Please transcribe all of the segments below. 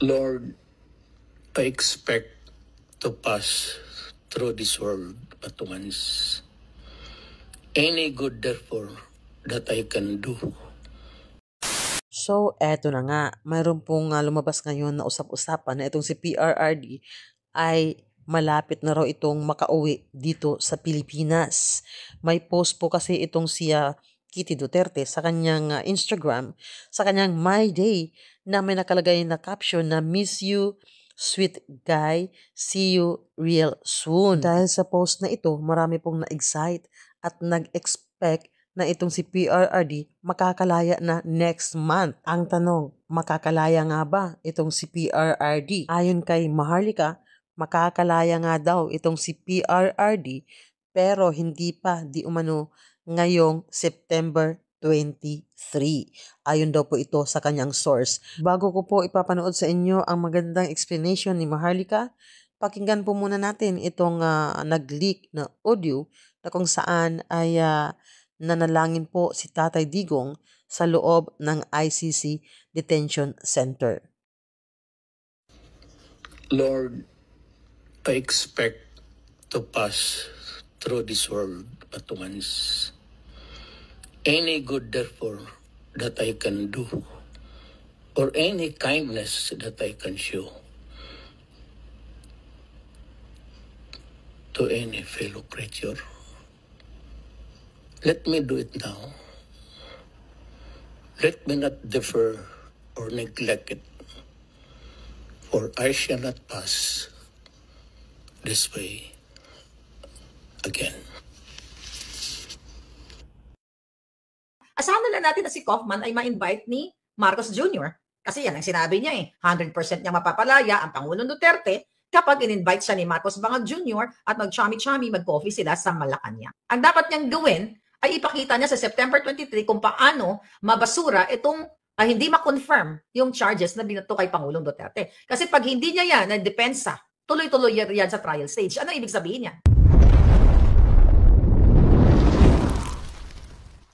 Lord, I expect to pass through this world at once. Any good, therefore, that I can do. So, eto na nga. Mayroon pong lumabas ngayon na usap-usapan na itong si PRRD ay malapit na raw itong makauwi dito sa Pilipinas. May post po kasi itong si Kitty Duterte sa kanyang Instagram, sa kanyang My Day, na may nakalagay na caption na "Miss you, sweet guy, see you real soon." Dahil sa post na ito, marami pong na-excite at nag-expect na itong si PRRD makakalaya na next month. Ang tanong, makakalaya nga ba itong si PRRD? Ayon kay Maharlika, makakalaya nga daw itong si PRRD pero hindi pa di umano ngayong September 23. Ayon daw po ito sa kanyang source. Bago ko po ipapanood sa inyo ang magandang explanation ni Maharlika, pakinggan po muna natin itong nag-leak na audio na kung saan ay nanalangin po si Tatay Digong sa loob ng ICC Detention Center. Lord, I expect to pass through this world at once. Any good, therefore, that I can do, or any kindness that I can show to any fellow creature, let me do it now. Let me not defer or neglect it, for I shall not pass this way again. Asahan na lang natin na si Kaufman ay ma-invite ni Marcos Jr. Kasi yan ang sinabi niya 100% niya mapapalaya ang Pangulong Duterte kapag in-invite siya ni Marcos Bangag Jr. at mag-chami-chami, mag-coffee sila sa Malacanang. Ang dapat niyang gawin ay ipakita niya sa September 23 kung paano mabasura itong hindi ma-confirm yung charges na binato kay Pangulong Duterte. Kasi pag hindi niya yan na depensa, tuloy-tuloy yan sa trial stage. Ano ibig sabihin niya?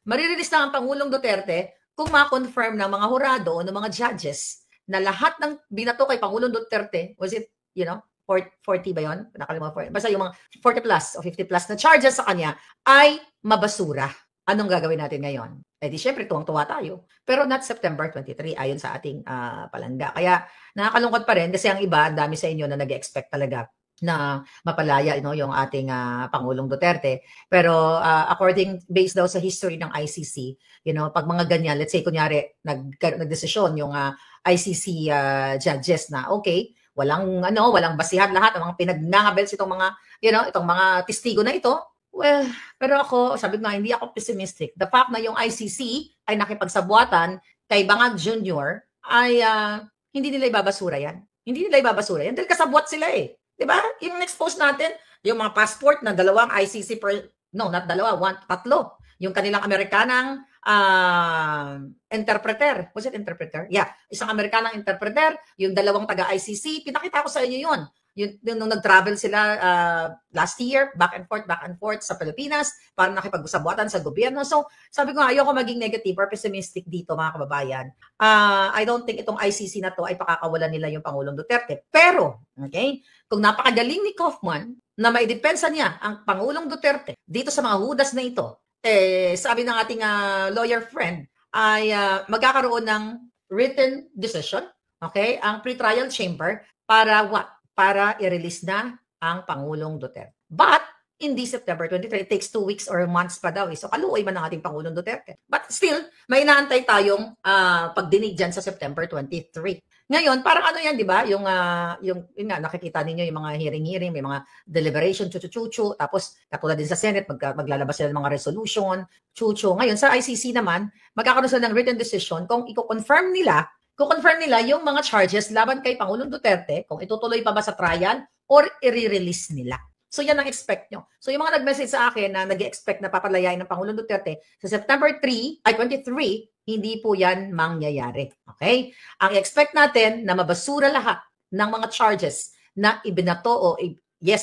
Marirelease na ang Pangulong Duterte kung ma-confirm ng mga hurado o ng mga judges na lahat ng binato kay Pangulong Duterte, was it, 40 ba yun? Nakalimutan. Basta yung mga 40 plus o 50 plus na charges sa kanya ay mabasura. Anong gagawin natin ngayon? Eh di syempre, tuwang-tuwa tayo. Pero not September 23, ayon sa ating palangga. Kaya nakakalungkot pa rin kasi ang iba, dami sa inyo na nag-expect talaga na mapalaya yung ating Pangulong Duterte. Pero based daw sa history ng ICC, pag mga ganyan, let's say kunyari nagdesisyon yung ICC judges na okay, walang basihan lahat ng mga pinagnangabels itong mga itong mga testigo na ito. Well, pero ako, sabi ko nga, hindi ako pessimistic. The fact na yung ICC ay nakipagsabuatan kay Bangag Jr. ay hindi nila ibabasura yan. Hindi nila ibabasura yan dahil kasabwat sila eh. Diba? Yung next post natin, yung mga passport na dalawang ICC not dalawa, tatlo. Yung kanilang Amerikanang interpreter. Was it interpreter? Yeah. Isang Amerikanang interpreter, yung dalawang taga-ICC. Pinakita ko sa inyo yun. Nung nag-travel sila last year, back and forth sa Pilipinas para nakipag-usabuatan sa gobyerno. So, sabi ko nga, ayoko maging negative or pessimistic dito, mga kababayan. I don't think itong ICC na to ay pakakawalan nila yung Pangulong Duterte. Pero, okay, kung napakagaling ni Kaufman na maidepensa niya ang Pangulong Duterte dito sa mga hudas na ito, sabi ng ating lawyer friend, ay magkakaroon ng written decision, okay, ang pre-trial chamber para what? Para i-release na ang Pangulong Duterte. But, hindi September 23. It takes 2 weeks or months pa daw. So, kaluoy man ng ating Pangulong Duterte. But still, may inaantay tayong pagdinig dyan sa September 23. Ngayon, parang ano yan, di ba? Yung nga, nakikita ninyo yung mga hearing-hearing, may mga deliberation, chuchu-chuchu. Tapos, katulad din sa Senate, maglalabas sila ng mga resolution, chuchu. Ngayon, sa ICC naman, magkakaroon sila ng written decision kung i-confirm nila yung mga charges laban kay Pangulong Duterte, kung itutuloy pa ba sa trial or i-release nila. So yan ang expect nyo. So yung mga nag-message sa akin na nag-expect na papalayain ng Pangulong Duterte sa September 23, hindi po yan mangyayari. Okay? Ang expect natin na mabasura lahat ng mga charges na ibinato o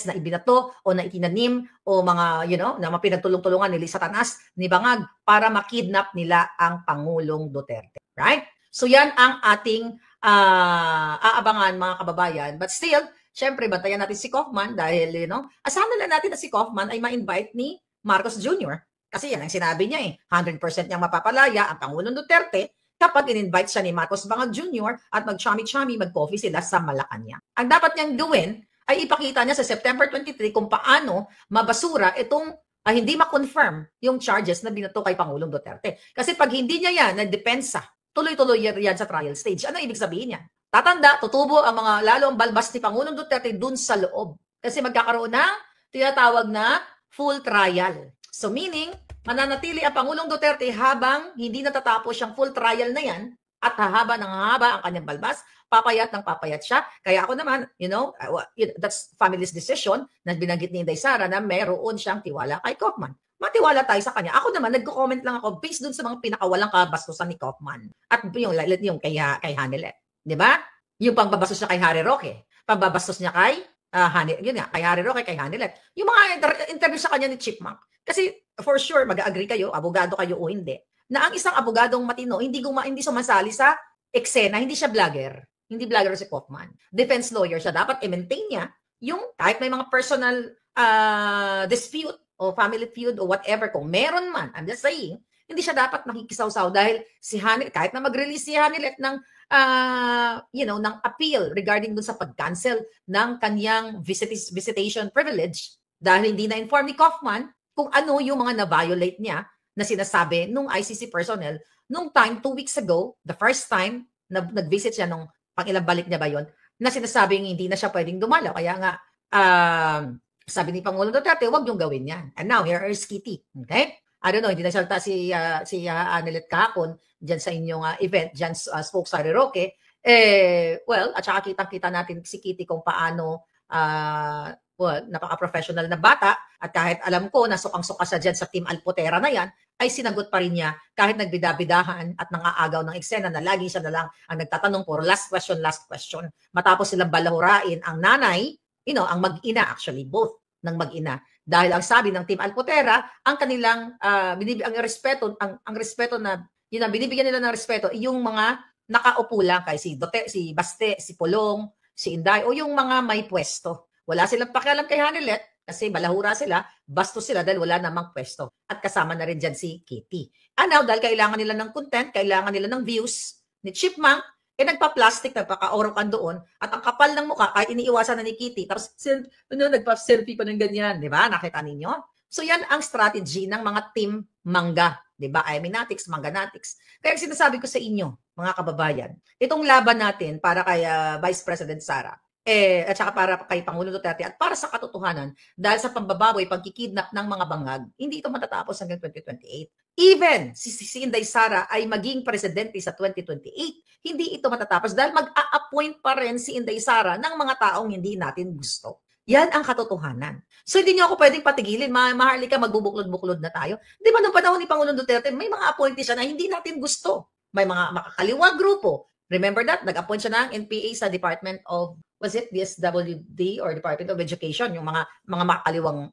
na ibinato o na itinanim o mga, na mapinagtulong-tulungan ni Satanas, ni Bangag para makidnap nila ang Pangulong Duterte. Right? So yan ang ating aabangan mga kababayan. But still, syempre, bantayan natin si Kaufman dahil, asahan na lang natin na si Kaufman ay ma-invite ni Marcos Jr. Kasi yan ang sinabi niya 100% niyang mapapalaya ang Pangulong Duterte kapag in-invite siya ni Marcos Bangag Jr. at mag-chami-chami, mag-coffee sila sa Malacanang. Ang dapat niyang gawin ay ipakita niya sa September 23 kung paano mabasura itong hindi ma-confirm yung charges na binato kay Pangulong Duterte. Kasi pag hindi niya yan na-depensa, tuloy-tuloy yan sa trial stage. Ano ibig sabihin niya? Tatanda, tutubo ang mga lalo ang balbas ni Pangulong Duterte dun sa loob. Kasi magkakaroon ng tinatawag na full trial. So meaning, mananatili ang Pangulong Duterte habang hindi natatapos yung full trial na yan at hahaba ng haba ang kanyang balbas, papayat ng papayat siya. Kaya ako naman, that's family's decision na binanggit ni Inday Sara na meron siyang tiwala kay Kaufman. Matiwala tayo sa kanya. Ako naman, nagko-comment lang ako based dun sa mga pinakawalang kabastusan ni Kaufman. At yung kay Hanilet. Di ba? Yung pangbabastos niya kay Harry Roque. Pangbabastos niya kay kay Harry Roque, kay Hanilet. Yung mga interview sa kanya ni Chipmunk. Kasi for sure, mag-agree kayo, abogado kayo o hindi, na ang isang abogadong matino, hindi sumasali sa eksena, hindi siya vlogger. Hindi vlogger si Kaufman. Defense lawyer siya. Dapat i-maintain niya yung kahit may mga personal dispute o family feud o whatever, kung meron man, I'm just saying, hindi siya dapat nakikisaw-saw dahil si Hanilet, kahit na mag-release si Hanilet ng ng appeal regarding dun sa pag-cancel ng kanyang visitation privilege dahil hindi na-inform ni Kaufman kung ano yung mga na-violate niya na sinasabi nung ICC personnel nung time 2 weeks ago, the first time na nag-visit siya nung pang-ilang balik niya ba yon, na sinasabing hindi na siya pwedeng dumalaw. Kaya nga, sabi ni Pangulong Duterte, huwag niyong gawin yan. And now, here is Kitty. Okay? I don't know, hindi nagsalita si Anilet kahapon dyan sa inyong event, dyan spoke sa Harry Roque. Well, at saka kitang-kita natin si Kitty kung paano napaka-professional na bata at kahit alam ko na sukang-suka siya dyan sa Team Alpotera na yan, ay sinagot pa rin niya kahit nagbidabidahan at nangaagaw ng eksena na lagi siya na lang ang nagtatanong puro last question. Matapos silang balahurain ang nanay, ang mag-ina actually, both ng mag-ina. Dahil ang sabi ng Team Alpotera, ang kanilang ang respeto na binibigyan nila ng respeto yung mga nakaupo lang kay si Baste, si Pulong, si Inday o yung mga may pwesto. Wala silang pakialam kay Hanilet kasi balahura sila, bastos sila dahil wala namang pwesto. At kasama na rin dyan si Kitty. Now, dahil kailangan nila ng content, kailangan nila ng views ni Chipmunk, nagpa-plastic, nagpaka-orokan doon, at ang kapal ng mukha, kahit iniiwasan na ni Kitty, tapos nagpa-selfie pa ng ganyan, di ba? Nakita ninyo? So yan ang strategy ng mga team mangga, di ba? Aminatics, Manganatics. Kaya sinasabi ko sa inyo, mga kababayan, itong laban natin para kay Vice President Sara, at saka para kay Pangulong Duterte at para sa katotohanan dahil sa pambababoy, pagkikidnap ng mga bangag, hindi ito matatapos hanggang 2028. Even si Inday Sara ay maging presidente sa 2028, hindi ito matatapos dahil mag-a-appoint pa rin si Inday Sara ng mga taong hindi natin gusto. Yan ang katotohanan. So hindi niyo ako pwedeng patigilin, Maharlika, magbubuklod-buklod na tayo. Di ba nung panahon ni Pangulong Duterte, may mga appointee siya na hindi natin gusto. May mga makakaliwa grupo. Remember that? Nag-appoint siya ng NPA sa Department of, was it DSWD or Department of Education, yung mga makakaliwang,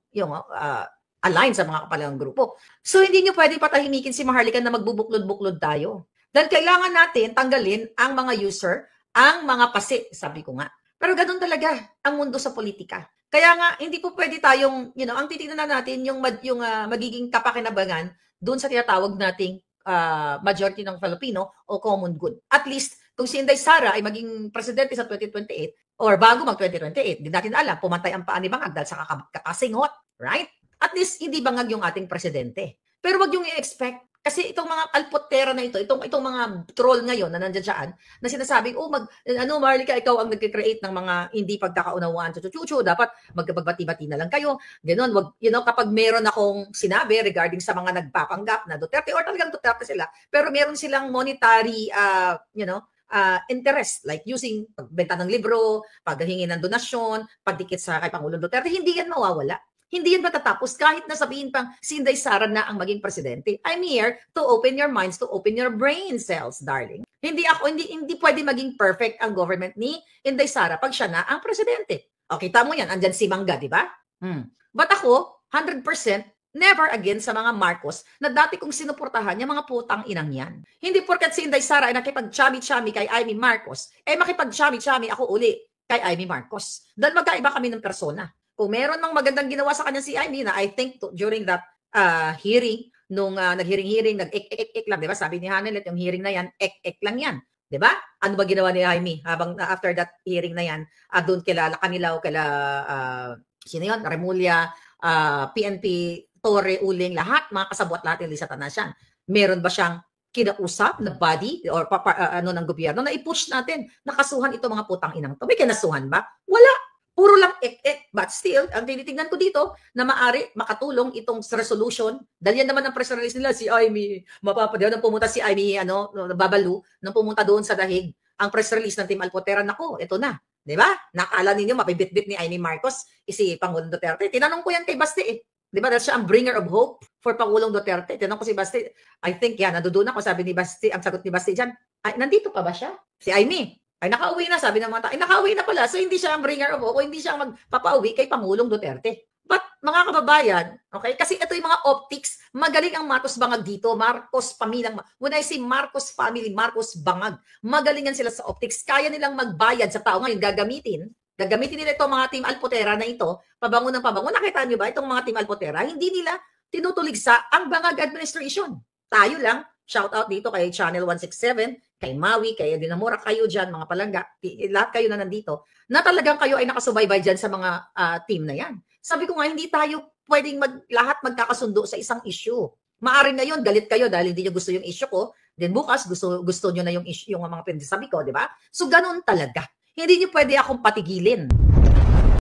aligned sa mga kapaliwang grupo. So hindi niyo pwedeng patahimikin si Maharlika na magbubuklod-buklod tayo. Dahil kailangan natin tanggalin ang mga user, ang mga pasi, sabi ko nga. Pero ganun talaga ang mundo sa politika. Kaya nga, hindi po pwede tayong, ang titignan na natin yung magiging kapakinabangan doon sa tinatawag nating majority ng Filipino o common good. At least, kung si Inday Sara ay maging presidente sa 2028 or bago mag-2028, hindi natin alam, pumantay ang paa ni Bangag dahil sa kakasinghot, right? At least, hindi Bangag yung ating presidente. Pero wag yung i-expect. Kasi itong mga alpotera na ito, itong mga troll ngayon na nandiyan dyan, na sinasabing, Maharlika, ikaw ang nag-create ng mga hindi pagkakaunawaan, dapat magbati-bati na lang kayo. Ganon, kapag meron akong sinabi regarding sa mga nagpapanggap na Duterte, or talagang Duterte sila, pero meron silang monetary, interest, like using pagbenta ng libro, paghingi ng donasyon, pagdikit sa kay Pangulong Duterte, hindi yan mawawala. Hindi yan matatapos kahit na sabihin pang si Inday Sara na ang maging presidente. I'm here to open your minds, to open your brain cells, darling. Hindi pwede maging perfect ang government ni Inday Sara pag siya na ang presidente. O, kita mo yan, andyan si Mangga, di ba? But ako, 100% Never again sa mga Marcos na dati kong sinuportahan yung mga putang inang yan. Hindi porkat si Inday Sara ay nakipag-chami-chami kay Amy Marcos, makipag-chami-chami ako uli kay Amy Marcos. Dahil magkaiba kami ng persona. Kung meron mang magandang ginawa sa kanya si Amy na I think during that hearing, nung nag-hearing, nag-ek-ek-ek lang, di ba? Sabi ni Hanelet, yung hearing na yan, ek-ek lang yan. Di ba? Ano ba ginawa ni Amy habang after that hearing na yan, doon kila Kanilaw, sino yun? Remulla, PNP, Torre, Uling, lahat, mga kasabwat lahat yung Lisa Tanasian. Meron ba siyang kinausap na body or ng gobyerno na i-push natin, nakasuhan ito mga putang inang to? May kinasuhan ba? Wala. Puro lang ek-ek. But still, ang tinitingnan ko dito na maari makatulong itong resolution. Dahil yan naman ang press release nila, si Amy, mapapadaw nang pumunta si Amy, Babalu, nang pumunta doon sa dahig. Ang press release ng Team Alpotera, nako, ito na. Di ba? Nakala ninyo, mapibit-bit ni Amy Marcos, si Pangulong Duterte. Tinanong ko yan kay Basti eh. Di ba? Dahil siya ang bringer of hope for Pangulong Duterte. Tinanong ko si Basti, I think yan, nandoon ako, sabi ni Basti, ang sagot ni Basti dyan, ay, nandito pa ba siya? Si Amy. Ay, nakauwi na, sabi ng mga tao. Ay, nakauwi na pala. So, hindi siya ang bringer of hope o hindi siya ang magpapauwi kay Pangulong Duterte. But, mga kababayan, okay, kasi ito yung mga optics, magaling ang Marcos Bangag dito, Marcos pamilyang, when I say Marcos family, Marcos Bangag, magaling yan sila sa optics, kaya nilang magbayad sa tao ngayon, gagamitin nila itong mga Team Alpotera na ito, pabango ng pabango. Nakita niyo ba itong mga Team Alpotera? Hindi nila tinutuligsa ang Bangag administration. Tayo lang, shout out dito kay Channel 167, kay Maui, kay Dinamora, kayo dyan, mga palangga, lahat kayo na nandito, na talagang kayo ay nakasubaybay dyan sa mga team na yan. Sabi ko nga, hindi tayo pwedeng lahat magkakasundo sa isang issue. Maaring ngayon, galit kayo dahil hindi nyo gusto yung issue ko, then bukas gusto nyo na yung issue, yung mga pinagsasabi ko, di ba? So, ganun talaga. Hindi nyo pwede akong patigilin.